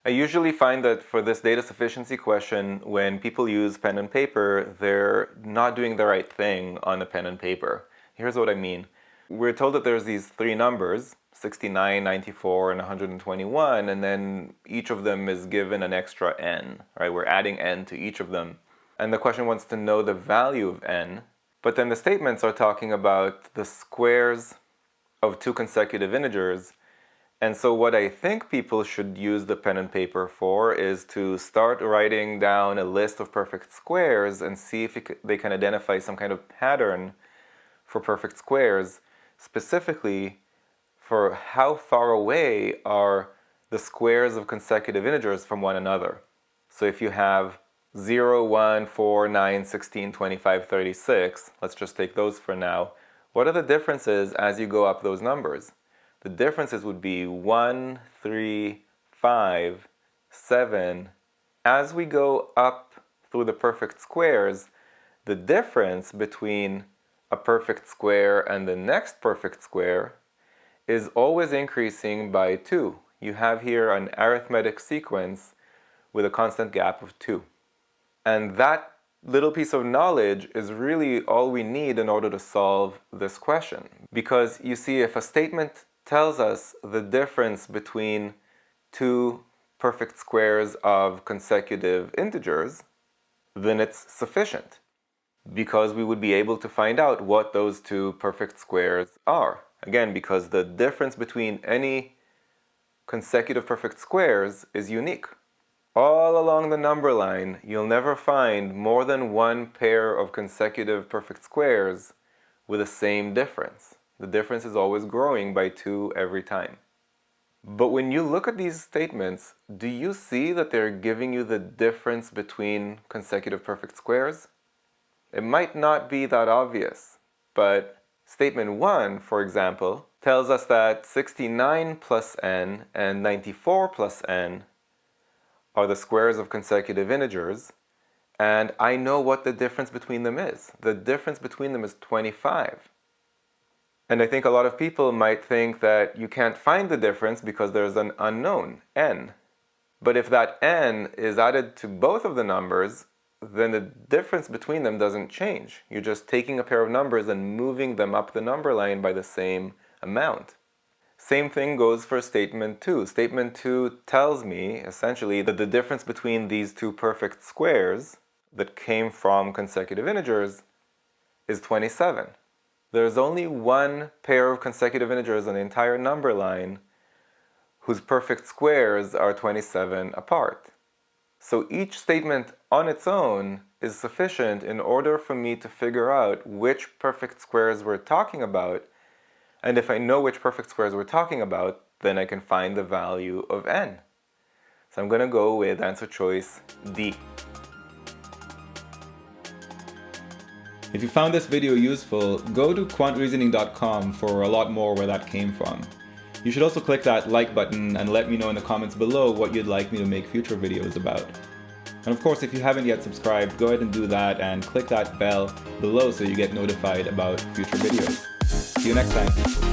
I usually find that for this data sufficiency question, when people use pen and paper, they're not doing the right thing on a pen and paper. Here's what I mean. We're told that there's these three numbers, 69, 94, and 121, and then each of them is given an extra n, right? We're adding n to each of them. And the question wants to know the value of n, but then the statements are talking about the squares of two consecutive integers. And so what I think people should use the pen and paper for is to start writing down a list of perfect squares and see if they can identify some kind of pattern for perfect squares, specifically for how far away are the squares of consecutive integers from one another. So if you have 0, 1, 4, 9, 16, 25, 36, let's just take those for now, what are the differences as you go up those numbers? The differences would be 1, 3, 5, 7. As we go up through the perfect squares, the difference between a perfect square and the next perfect square is always increasing by 2. You have here an arithmetic sequence with a constant gap of 2. And that little piece of knowledge is really all we need in order to solve this question. Because you see, if a statement tells us the difference between two perfect squares of consecutive integers, then it's sufficient, because we would be able to find out what those two perfect squares are. Again, because the difference between any consecutive perfect squares is unique. All along the number line, you'll never find more than one pair of consecutive perfect squares with the same difference. The difference is always growing by 2 every time. But when you look at these statements, do you see that they're giving you the difference between consecutive perfect squares? It might not be that obvious, but statement 1, for example, tells us that 69 plus n and 94 plus n are the squares of consecutive integers, and I know what the difference between them is. The difference between them is 25. And I think a lot of people might think that you can't find the difference because there's an unknown, n. But if that n is added to both of the numbers, then the difference between them doesn't change. You're just taking a pair of numbers and moving them up the number line by the same amount. Same thing goes for statement 2. Statement 2 tells me, essentially, that the difference between these two perfect squares that came from consecutive integers is 27. There's only one pair of consecutive integers on the entire number line whose perfect squares are 27 apart. So each statement on its own is sufficient in order for me to figure out which perfect squares we're talking about, and if I know which perfect squares we're talking about, then I can find the value of n. So I'm going to go with answer choice D. If you found this video useful, go to quantreasoning.com for a lot more where that came from. You should also click that like button and let me know in the comments below what you'd like me to make future videos about. And of course, if you haven't yet subscribed, go ahead and do that and click that bell below so you get notified about future videos. See you next time.